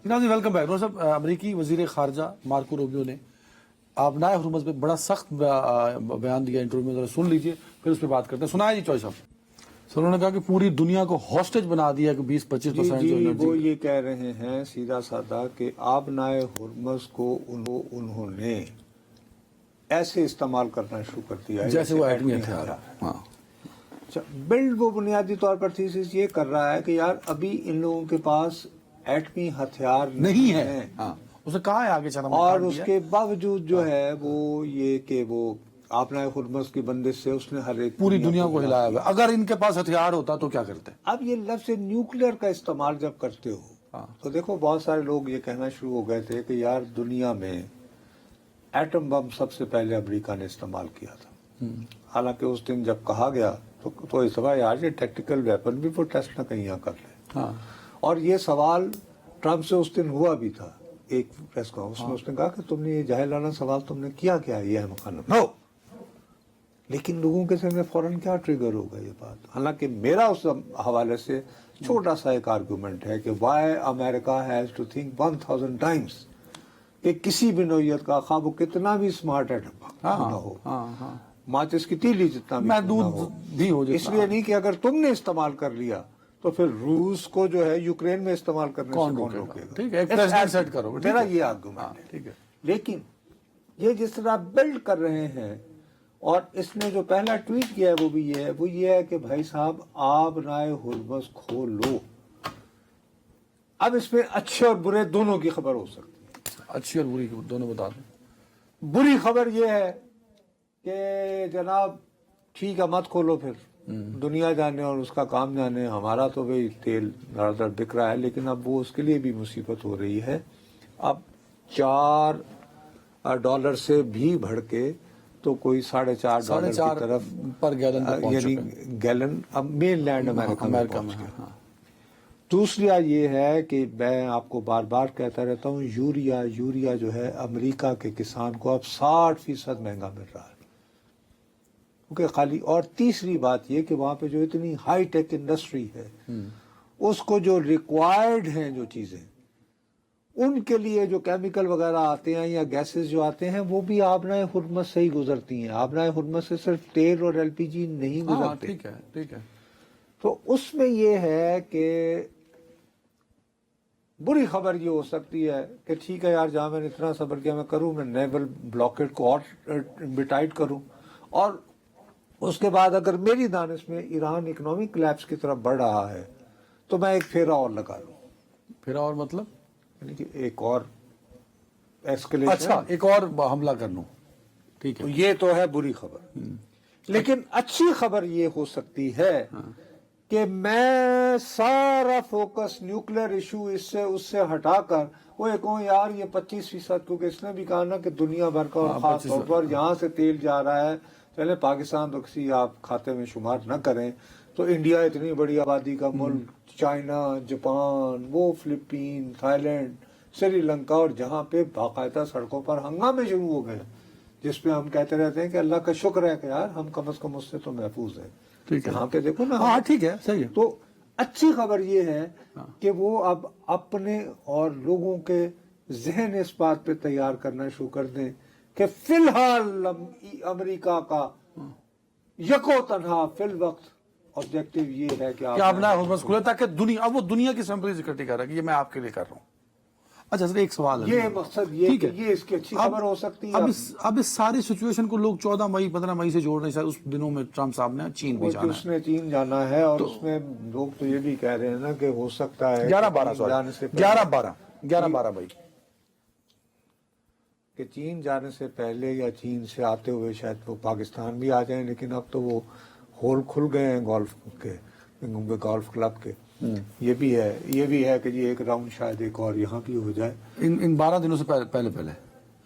ناظرین ویلکم بیک. صاحب امریکی وزیر خارجہ مارکو روبیو نے آبنائے ہرمز پہ بڑا سخت بیان دیا انٹرویو میں، ذرا سن لیجئے پھر اس پہ بات کرتے ہیں. سنائے جی چوئی صاحب. سر انہوں نے کہا کہ پوری دنیا کو ہاسٹیج بنا دیا کہ 20-25%
جی وہ یہ کہہ رہے ہیں سیدھا سادہ کہ آبنائے ہرمز کو انہوں نے ایسے استعمال کرنا شروع کر دیا
جیسے وہ ایٹمی ہتھیار. ہاں
بلڈ وہ بنیادی طور پر تھیسس یہ کر رہا ہے کہ یار ابھی ان لوگوں کے پاس ایٹمی ہتھیار نہیں ہے.
ہاں اسے کہا ہے آگے چلا،
اور اس کے باوجود جو ہے وہ یہ کہ وہ آبنائے ہرمز کی بندش سے اس نے ہر ایک
پوری دنیا کو ہلایا ہوا. اگر ان کے پاس ہتھیار ہوتا تو کیا کرتے؟
اب یہ لفظ نیوکلیئر کا استعمال جب کرتے ہو تو دیکھو بہت سارے لوگ یہ کہنا شروع ہو گئے تھے کہ یار دنیا میں ایٹم بم سب سے پہلے امریکہ نے استعمال کیا تھا. حالانکہ اس دن جب کہا گیا تو اس بار یار یہ ٹیکٹیکل ویپن بھی وہ ٹیسٹ نہ کہیں کر لیں. اور یہ سوال ٹرمپ سے اس دن ہوا بھی تھا ایک پریس کانفرنس میں. اس نے کہا کہ تم نے یہ جاہلانہ سوال تم نے کیا ہے اہم خانہ نو. لیکن لوگوں کے ذہن میں فوراً کیا ٹریگر ہوگا یہ بات. حالانکہ میرا اس حوالے سے چھوٹا سا ایک آرگومنٹ ہے کہ why America has to think 1000 times کہ کسی بھی نوعیت کا خواب کتنا بھی اسمارٹ نہ ہو، ماچس کی تیلی جتنا بھی ہو، اس لیے نہیں کہ اگر تم نے استعمال کر لیا تو پھر روس کو جو ہے یوکرین میں استعمال کرنے سے کون روکے گا.
ٹھیک ہے ایک پریزیڈنٹ سیٹ کرو.
میرا یہ آرگومنٹ ہے. ٹھیک ہے. لیکن یہ جس طرح بلڈ کر رہے ہیں، اور اس نے جو پہلا ٹویٹ کیا ہے وہ یہ ہے کہ بھائی صاحب آبنائے ہرمز کھول لو. اب اس میں اچھے اور برے دونوں کی خبر ہو سکتی ہے.
اچھی اور بری دونوں بتا دیں.
بری خبر یہ ہے کہ جناب ٹھیک ہے مت کھولو، پھر دنیا جانے اور اس کا کام جانے. ہمارا تو بھائی تیل دھڑ بک رہا ہے، لیکن اب وہ اس کے لیے بھی مصیبت ہو رہی ہے. اب $4 سے بھی بڑھ کے تو کوئی $4.5 کی طرف
پر گیلن
یعنی گیلن اب مین لینڈ امریکہ میں. دوسری یہ ہے کہ میں آپ کو بار بار کہتا رہتا ہوں یوریا جو ہے امریکہ کے کسان کو اب 60% مہنگا مل رہا ہے. کیونکہ خالی، اور تیسری بات یہ کہ وہاں پہ جو اتنی ہائی ٹیک انڈسٹری ہے اس کو جو ریکوائرڈ ہیں جو چیزیں ان کے لیے جو کیمیکل وغیرہ آتے ہیں یا گیسز جو آتے ہیں وہ بھی آبنائے حرمت سے ہی گزرتی ہیں. آبنائے حرمت سے صرف تیل اور ایل پی جی نہیں گزرتے.
ٹھیک ہے ٹھیک ہے.
تو اس میں یہ ہے کہ بری خبر یہ ہو سکتی ہے کہ ٹھیک ہے یار جہاں میں نے اتنا صبر کیا میں کروں، میں نیول بلاکیڈ کو اور ٹائٹ کروں، اور اس کے بعد اگر میری دانش میں ایران اکنامک کلیپس کی طرف بڑھ رہا ہے تو میں ایک پھیرا اور لگا لوں.
پھیرا اور مطلب
یعنی کہ ایک اور ایسکیلیشن،
اچھا ایک اور حملہ کر لوں. ٹھیک ہے.
یہ تو ہے بری خبر. لیکن اچھی خبر یہ ہو سکتی ہے کہ میں سارا فوکس نیوکلیر ایشو اس سے ہٹا کر وہ ایک کہوں یار یہ 25%، کیونکہ اس نے بھی کہا نا کہ دنیا بھر کا اور خاص طور پر یہاں سے تیل جا رہا ہے. چلے پاکستان تو کسی آپ کھاتے میں شمار نہ کریں، تو انڈیا اتنی بڑی آبادی کا ملک، چائنا، جاپان، وہ فلپین، تھائی لینڈ، سری لنکا، اور جہاں پہ باقاعدہ سڑکوں پر ہنگامے شروع ہو گئے جس پہ ہم کہتے رہتے ہیں کہ اللہ کا شکر ہے کہ یار ہم کم از کم اس سے تو محفوظ ہیں. یہاں پہ دیکھو نا.
ہاں ٹھیک ہے صحیح ہے.
تو اچھی خبر یہ ہے کہ وہ اب اپنے اور لوگوں کے ذہن اس بات پہ تیار کرنا شروع کر دیں کہ فی الحال امریکہ کا یکو تنہا فی الوقت آبجیکٹو یہ ہے کہ
آپ نہ حرمت کھلے تاکہ دنیا، اب وہ دنیا کی سیمپلز اکٹھی کر رہا ہے کہ یہ میں آپ کے لیے کر رہا ہوں. اچھا سر ایک سوال ہے،
یہ مقصد یہ کہ یہ اس کی اچھی خبر ہو سکتی ہے.
اب اس ساری سچویشن کو لوگ 14 مئی 15 مئی سے جوڑ رہے ہیں. اس دنوں میں ٹرمپ صاحب نے چین بھی جانا ہے.
اس نے چین جانا ہے، اور اس میں لوگ تو یہ بھی کہہ رہے ہیں نا کہ ہو سکتا ہے
11-12 مئی
کہ چین جانے سے پہلے یا چین سے آتے ہوئے شاید وہ پاکستان بھی آ جائیں. لیکن اب تو وہ ہول کھل گئے ہیں گولف کلب کے. یہ بھی ہے کہ یہ ایک راؤنڈ شاید ایک اور یہاں بھی ہو جائے
ان 12 دنوں سے پہلے.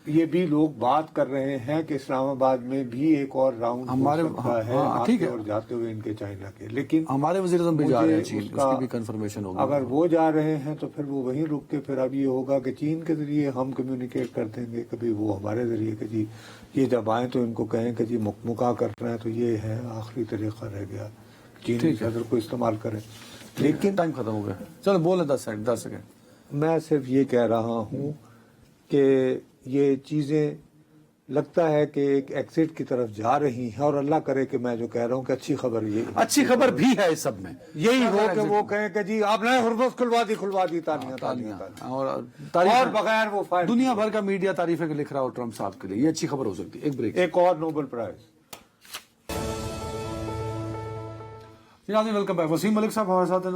یہ بھی لوگ بات کر رہے ہیں کہ اسلام آباد میں بھی ایک اور راؤنڈ
ہمارے
آتے اور جاتے ہوئے ان کے چائنا کے. لیکن
ہمارے وزیر اعظم بھی جا رہے ہیں چین، اس کی بھی کنفرمیشن ہوگی.
اگر وہ جا رہے ہیں تو پھر وہ وہیں رک کے پھر اب یہ ہوگا کہ چین کے ذریعے ہم کمیونیکیٹ کر دیں گے، کبھی وہ ہمارے ذریعے کہ جی یہ جب آئیں تو ان کو کہیں کہ جی مکمکا کر رہے ہیں. تو یہ ہے آخری طریقہ رہ گیا چین صدر کو استعمال کریں. لیکن
ٹائم ختم ہو گیا. چلو بولیں 10 سیکنڈ.
میں صرف یہ کہہ رہا ہوں کہ یہ چیزیں لگتا ہے کہ ایک ایکسٹ کی طرف جا رہی ہیں، اور اللہ کرے کہ میں جو کہہ رہا ہوں کہ اچھی خبر بھی ہے اس سب میں یہی ہو کہ وہ کہیں کہ جی آپ نے حرمت کھلوا دی تالیاں اور بغیر وہ فائدہ.
دنیا بھر کا میڈیا تعریفیں لکھ رہا ہو ٹرمپ صاحب کے لیے، یہ اچھی خبر ہو سکتی ہے. ایک بریک.
ایک اور Nobel prize.
Welcome back. Waseem Malik صاحب ہمارے ساتھ.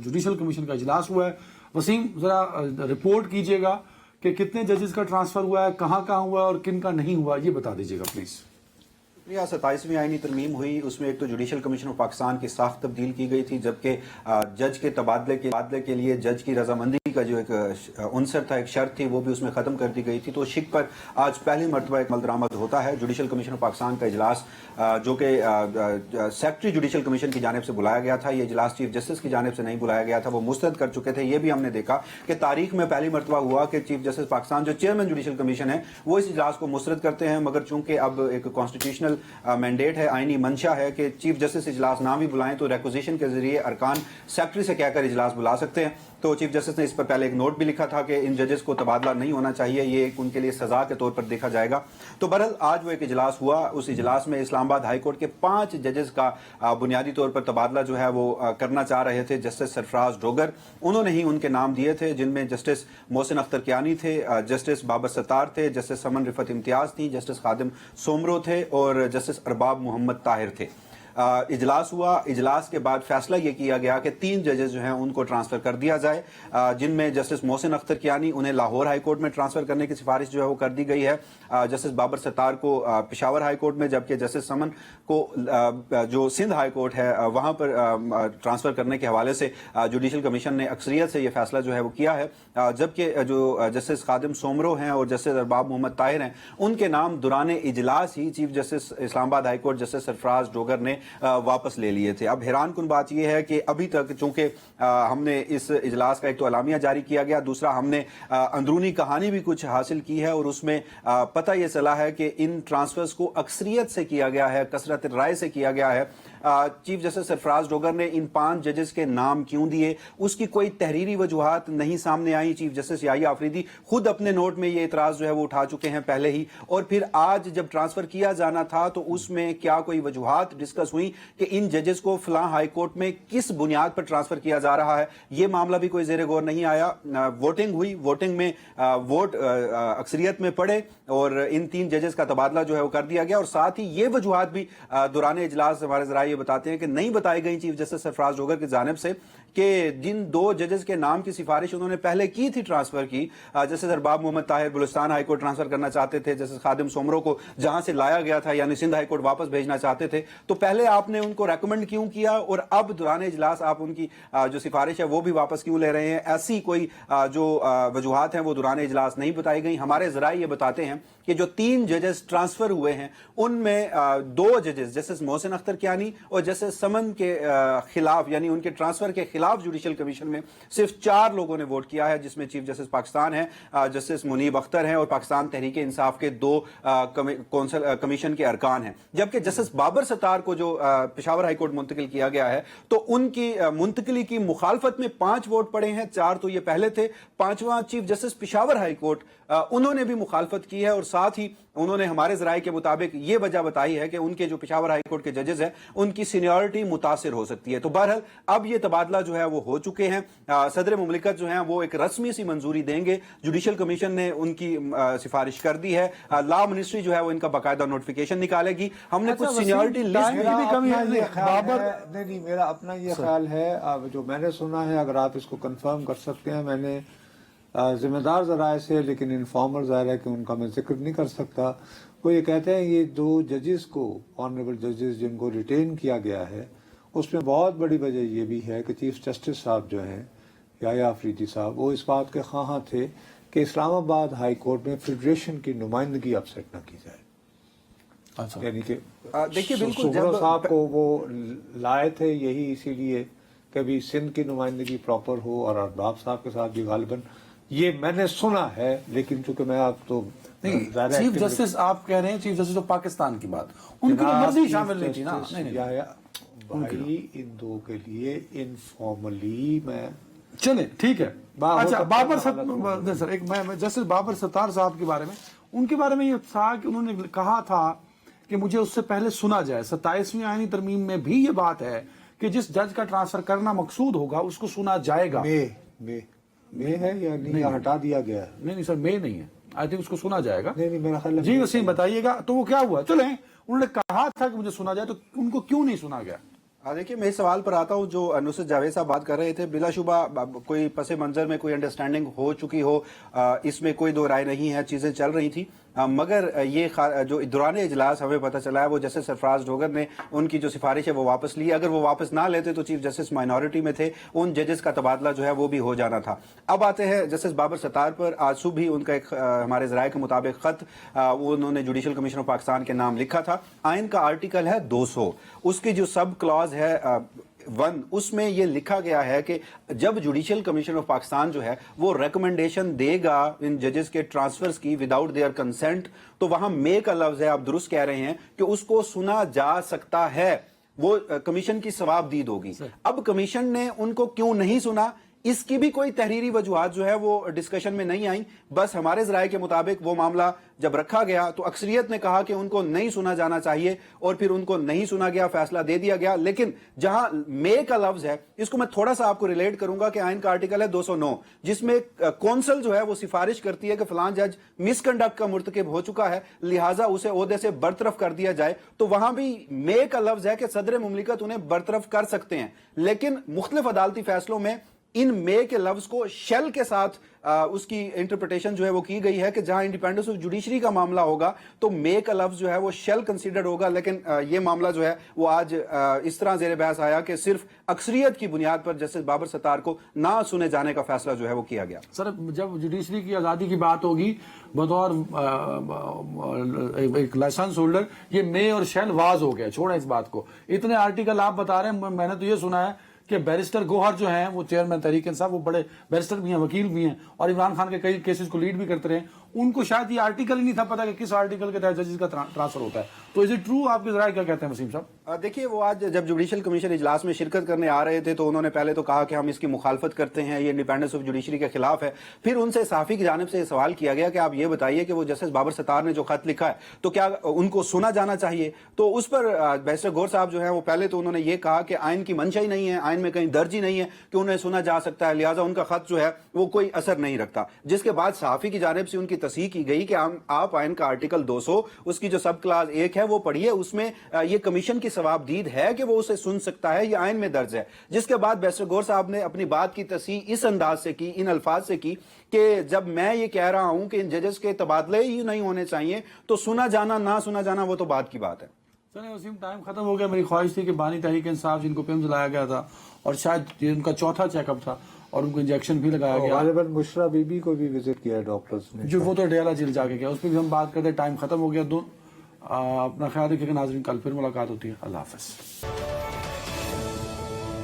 جوڈیشل کمیشن کا اجلاس ہوا ہے. وسیم ذرا رپورٹ کیجئے گا کہ کتنے ججز کا ٹرانسفر ہوا ہے، کہاں ہوا ہے اور کن کا نہیں ہوا، یہ بتا دیجئے گا پلیز.
27ویں آئینی ترمیم ہوئی. اس میں ایک تو جوڈیشل کمیشن آف پاکستان کی ساخت تبدیل کی گئی تھی، جبکہ جج کے تبادلے کے لیے جج کی رضامندی کا جو ایک عنصر تھا، ایک شرط تھی، وہ بھی اس میں ختم کر دی گئی تھی. تو شک پر آج پہلی مرتبہ ایک عمل درآمد ہوتا ہے. جوڈیشل کمیشن آف پاکستان کا اجلاس جو کہ سیکرٹری جوڈیشل کمیشن کی جانب سے بلایا گیا تھا، یہ اجلاس چیف جسٹس کی جانب سے نہیں بلایا گیا تھا، وہ مسترد کر چکے تھے. یہ بھی ہم نے دیکھا کہ تاریخ میں پہلی مرتبہ ہوا کہ چیف جسٹس پاکستان جو چیئرمین جوڈیشل کمیشن ہے وہ اس اجلاس کو مسترد کرتے ہیں. مگر چونکہ اب ایک کانسٹیٹیوشنل مینڈیٹ ہے، آئینی منشا ہے کہ چیف جسٹس اجلاس نہ بھی بلائیں تو ریکوزیشن کے ذریعے ارکان سیکرٹری سے کہہ کر اجلاس بلا سکتے ہیں. تو چیف جسٹس نے اس پر پہلے ایک نوٹ بھی لکھا تھا کہ ان ججز کو تبادلہ نہیں ہونا چاہیے، یہ ان کے لیے سزا کے طور پر دیکھا جائے گا. تو بہرحال آج وہ ایک اجلاس ہوا. اس اجلاس میں اسلام آباد ہائی کورٹ کے 5 ججز کا بنیادی طور پر تبادلہ جو ہے وہ کرنا چاہ رہے تھے. جسٹس سرفراز ڈوگر، انہوں نے ہی ان کے نام دیے تھے، جن میں جسٹس محسن اختر کیانی تھے، جسٹس بابر ستار تھے، جسٹس سمن رفت امتیاز تھی، جسٹس خادم سومرو تھے اور جسٹس ارباب محمد طاہر تھے. اجلاس ہوا. اجلاس کے بعد فیصلہ یہ کیا گیا کہ 3 ججز جو ہیں ان کو ٹرانسفر کر دیا جائے، جن میں جسٹس محسن اختر کیانی، انہیں لاہور ہائی کورٹ میں ٹرانسفر کرنے کی سفارش جو ہے وہ کر دی گئی ہے. جسٹس بابر ستار کو پشاور ہائی کورٹ میں، جبکہ جسٹس سمن کو جو سندھ ہائی کورٹ ہے وہاں پر ٹرانسفر کرنے کے حوالے سے جوڈیشل کمیشن نے اکثریت سے یہ فیصلہ جو ہے وہ کیا ہے. جبکہ جو جسٹس خادم سومرو ہیں اور جسٹس ارباب محمد طاہر ہیں، ان کے نام دوران اجلاس ہی چیف جسٹس اسلام آباد ہائی کورٹ جسٹس سرفراز ڈوگر نے واپس لے لیے تھے. اب حیران کن بات یہ ہے کہ ابھی تک چونکہ ہم نے اس اجلاس کا ایک تو اعلامیہ جاری کیا گیا, دوسرا ہم نے اندرونی کہانی بھی کچھ حاصل کی ہے اور اس میں پتہ یہ چلا ہے کہ ان ٹرانسفرز کو اکثریت سے کیا گیا ہے, کثرت رائے سے کیا گیا ہے. چیف جسٹس سرفراز ڈوگر نے ان 5 ججز کے نام کیوں دیے, اس کی کوئی تحریری وجوہات نہیں سامنے آئی. چیف جسٹس یحییٰ آفریدی خود اپنے نوٹ میں یہ اعتراض جو ہے وہ اٹھا چکے ہیں پہلے ہی, اور پھر آج جب ٹرانسفر کیا جانا تھا تو اس میں کیا کوئی وجوہات ڈسکس ہوئی کہ ان ججز کو فلاں ہائی کورٹ میں کس بنیاد پر ٹرانسفر کیا جا رہا ہے, یہ معاملہ بھی کوئی زیر غور نہیں آیا. ووٹنگ ہوئی, ووٹنگ میں ووٹ اکثریت میں پڑے اور ان 3 ججز کا تبادلہ جو ہے وہ کر دیا گیا, اور ساتھ ہی یہ وجوہات بھی دوران اجلاس ہمارے ذرائع بتاتے ہیں کہ نہیں بتائی گئی چیف جسٹس سرفراز ڈوگر کی جانب سے کہ جن 2 ججز کے نام کی سفارش انہوں نے پہلے کی تھی ٹرانسفر کی, justice Arbab Muhammad Tahir Balochistan high court transfer کرنا چاہتے تھے, جسٹس خادم سومرو کو جہاں سے لایا گیا تھا یعنی سندھ ہائی کورٹ واپس بھیجنا چاہتے تھے, تو پہلے آپ نے ان کو ریکمنڈ کیوں کیا اور اب دوران اجلاس آپ ان کی جو سفارش ہے وہ بھی واپس کیوں لے رہے ہیں؟ ایسی کوئی جو وجوہات ہیں وہ دوران اجلاس نہیں بتائی گئی. ہمارے ذرائع یہ بتاتے ہیں کہ جو 3 ججز ٹرانسفر ہوئے ہیں ان میں 2 ججز جسٹس محسن اختر کیانی اور جسٹس سمن کے خلاف یعنی ان کے ٹرانسفر کے خلاف جوڈیشل کمیشن میں صرف 4 لوگوں نے ووٹ کیا ہے, جس میں چیف جسٹس پاکستان ہے, جسٹس منیب اختر ہیں اور پاکستان تحریک انصاف کے 2 کمیشن کے ارکان ہیں. جبکہ جسٹس بابر ستار کو جو پشاور ہائی کورٹ منتقل کیا گیا ہے تو ان کی منتقلی کی مخالفت میں 5 ووٹ پڑے ہیں, 4 تو یہ پہلے تھے, 5واں chief justice Peshawar high court انہوں نے بھی مخالفت کی ہے, اور ساتھ ہی انہوں نے ہمارے ذرائع کے مطابق یہ وجہ بتائی ہے کہ ان کے جو پشاور ہائی کورٹ کے ججز ہیں ان کی سینیورٹی متاثر ہو سکتی ہے. تو بہرحال اب یہ تبادلہ جو ہے وہ ہو چکے ہیں. صدر مملکت جو ہیں وہ ایک رسمی سی منظوری دیں گے, جوڈیشل کمیشن نے ان کی سفارش کر دی ہے, لا منسٹری جو ہے وہ ان کا باقاعدہ نوٹیفیکیشن نکالے گی. ہم نے کچھ سینیورٹی لسٹ
بھی کمی ہے. نہیں, میرا اپنا یہ خیال ہے جو میں نے سنا ہے, اگر آپ اس کو کنفرم کر سکتے ہیں, میں نے ذمہ دار ذرائع سے, لیکن انفارمر ظاہر ہے کہ ان کا میں ذکر نہیں کر سکتا, وہ یہ کہتے ہیں یہ 2 ججز کو آنریبل ججز جن کو ریٹین کیا گیا ہے اس میں بہت بڑی وجہ یہ بھی ہے کہ چیف جسٹس صاحب جو ہیں یحییٰ آفریدی صاحب وہ اس بات کے خواہاں تھے کہ اسلام آباد ہائی کورٹ میں فیڈریشن کی نمائندگی اپسیٹ نہ کی جائے. یعنی کہ
دیکھیے بالکل
سومرو صاحب کو وہ لائے تھے یہی اسی لیے کہ بھی سندھ کی نمائندگی پراپر ہو, اور ارباب صاحب کے ساتھ بھی غالباً یہ میں نے سنا ہے, لیکن چونکہ میں آپ تو
چیف جسٹس آپ کہہ رہے ہیں, چیف جسٹس پاکستان کی بات, ان کی مرضی شامل نہیں تھی نا.
بھائی ان 2 کے لیے انفارملی میں
چلیں ٹھیک ہے. اچھا بابر سر, ایک میں جسٹس بابر ستار صاحب کے بارے میں, ان کے بارے میں یہ تھا کہ انہوں نے کہا تھا کہ مجھے اس سے پہلے سنا جائے. 27ویں آئینی ترمیم میں بھی یہ بات ہے کہ جس جج کا ٹرانسفر کرنا مقصود ہوگا اس کو سنا جائے گا.
میں ہے یا نہیں, ہٹا دیا گیا؟
نہیں سر, میں نہیں ہے, آئی تھنک اس کو سنا جائے گا.
نہیں میرا خیال ہے.
جی وسیم بتائیے گا. تو وہ کیا ہوا؟ چلیں, انہوں نے کہا تھا کہ مجھے سنا جائے, تو ان کو کیوں نہیں سنا گیا؟
دیکھیے میں اس سوال پر آتا ہوں جو نصرت جاوید صاحب بات کر رہے تھے. بلا شبہ کوئی پس منظر میں کوئی انڈرسٹینڈنگ ہو چکی ہو, اس میں کوئی دو رائے نہیں ہے, چیزیں چل رہی تھی, مگر یہ جو دوران اجلاس ہمیں پتہ چلا ہے وہ جسٹس سرفراز ڈوگر نے ان کی جو سفارش ہے وہ واپس لی. اگر وہ واپس نہ لیتے تو چیف جسٹس مائنورٹی میں تھے, ان ججز کا تبادلہ جو ہے وہ بھی ہو جانا تھا. اب آتے ہیں جسٹس بابر ستار پر. آج صبح ہی ان کا ایک ہمارے ذرائع کے مطابق خط وہ انہوں نے جوڈیشل کمیشن آف پاکستان کے نام لکھا تھا. آئین کا آرٹیکل ہے 200, اس کی جو سب کلاز ہے 1, اس میں یہ لکھا گیا ہے کہ جب جوڈیشل کمیشن آف پاکستان جو ہے وہ ریکمنڈیشن دے گا ان ججز کے ٹرانسفرز کی وداؤٹ دیئر کنسنٹ, تو وہاں مے کا لفظ ہے, آپ درست کہہ رہے ہیں کہ اس کو سنا جا سکتا ہے, وہ کمیشن کی ثواب دید ہوگی. اب کمیشن نے ان کو کیوں نہیں سنا, اس کی بھی کوئی تحریری وجوہات جو ہے وہ ڈسکشن میں نہیں آئیں. بس ہمارے ذرائع کے مطابق وہ معاملہ جب رکھا گیا تو اکثریت نے کہا کہ ان کو نہیں سنا جانا چاہیے, اور پھر ان کو نہیں سنا گیا, فیصلہ دے دیا گیا. لیکن جہاں مے کا لفظ ہے, اس کو میں تھوڑا سا آپ کو ریلیٹ کروں گا کہ آئین کا آرٹیکل ہے 209, جس میں کونسل جو ہے وہ سفارش کرتی ہے کہ فلاں جج مس کنڈکٹ کا مرتکب ہو چکا ہے, لہٰذا اسے عہدے سے برطرف کر دیا جائے. تو وہاں بھی مے کا لفظ ہے کہ صدر مملکت انہیں برطرف کر سکتے ہیں, لیکن مختلف عدالتی فیصلوں میں ان مے کے لفظ کو شیل کے ساتھ اس کی انٹرپریٹیشن جو ہے وہ کی گئی ہے کہ جہاں انڈیپینڈنس آف جوڈیشری کا معاملہ ہوگا تو مے کا لفظ جو ہے وہ شیل کنسیڈرڈ ہوگا، لیکن یہ معاملہ جو ہے وہ آج اس طرح زیر بحث آیا کہ صرف اکثریت کی بنیاد پر جسٹس بابر ستار کو نہ سنے جانے کا فیصلہ جو ہے وہ کیا گیا۔
سر جب جوڈیشری کی آزادی کی بات ہوگی بطور ایک لائسنس ہولڈر، یہ مے اور شیل واز ہو گیا، چھوڑیں اس بات کو۔ اتنے آرٹیکل آپ بتا رہے ہیں، میں نے تو یہ سنا ہے کہ بیرسٹر گوہر جو ہیں وہ چیئرمین تحریک انصاف، وہ بڑے بیرسٹر بھی ہیں، وکیل بھی ہیں، اور عمران خان کے کئی کیسز کو لیڈ بھی کرتے رہے، ان کو شاید یہ آرٹیکل ہی نہیں تھا پتا کہ کس آرٹیکل کے تحت ججز کا ٹرانسفر ہوتا ہے۔ تو از اٹ ٹرو؟ آپ کے ذرائع کیا کہتے ہیں وسیم صاحب؟
دیکھیے، وہ آج جب جوڈیشل کمیشن اجلاس میں شرکت کرنے آ رہے تھے تو انہوں نے پہلے تو کہا کہ ہم اس کی مخالفت کرتے ہیں، یہ انڈیپینڈنس آف جوڈیشری کے خلاف ہے۔ پھر ان سے صحافی کی جانب سے یہ سوال کیا گیا کہ آپ یہ بتائیے کہ وہ جسٹس بابر ستار نے جو خط لکھا ہے تو کیا ان کو سنا جانا چاہیے؟ تو اس پر بیرسٹر گور صاحب جو ہیں وہ پہلے تو انہوں نے یہ کہا کہ آئین کی منشا ہی نہیں ہے، آئین میں کہیں درج ہی نہیں ہے کہ انہیں سنا جا سکتا ہے، لہٰذا ان کا خط جو ہے وہ کوئی اثر نہیں رکھتا۔ جس کے بعد صحافی کی جانب سے ان کی تصحیح کی گئی کہ آپ آئین کا آرٹیکل 200 اس کی جو سب کلاس 1 ہے وہ پڑھیے، اس میں یہ کمیشن کی ثوابدید ہے کہ وہ اسے سن سکتا ہے، یہ آئین میں درج ہے۔ جس کے بعد بیرسٹر گور صاحب نے اپنی بات کی تصحیح اس انداز سے کی، ان الفاظ سے کی کہ جب میں یہ کہہ رہا ہوں کہ ان ججز کے تبادلے ہی نہیں ہونے چاہیے تو سنا جانا نہ سنا جانا وہ تو بات کی بات ہے۔
سر وسیم ٹائم ختم ہو گیا، میری خواہش تھی کہ بانی تحریک انصاف جن کو پیمز لایا گیا تھا اور شاید یہ ان کا چوتھا چیک اپ تھا اور ان کو انجیکشن بھی لگایا گیا،
غالباً مشرا بی بی کو بھی وزٹ کیا ڈاکٹرز نے،
جو وہ تو ڈیالہ جیل جا کے گیا، اس پہ بھی ہم بات کرتے، ٹائم ختم ہو گیا۔ اپنا خیال رکھیے کہ ناظرین، کل پھر ملاقات ہوتی ہے، اللہ حافظ۔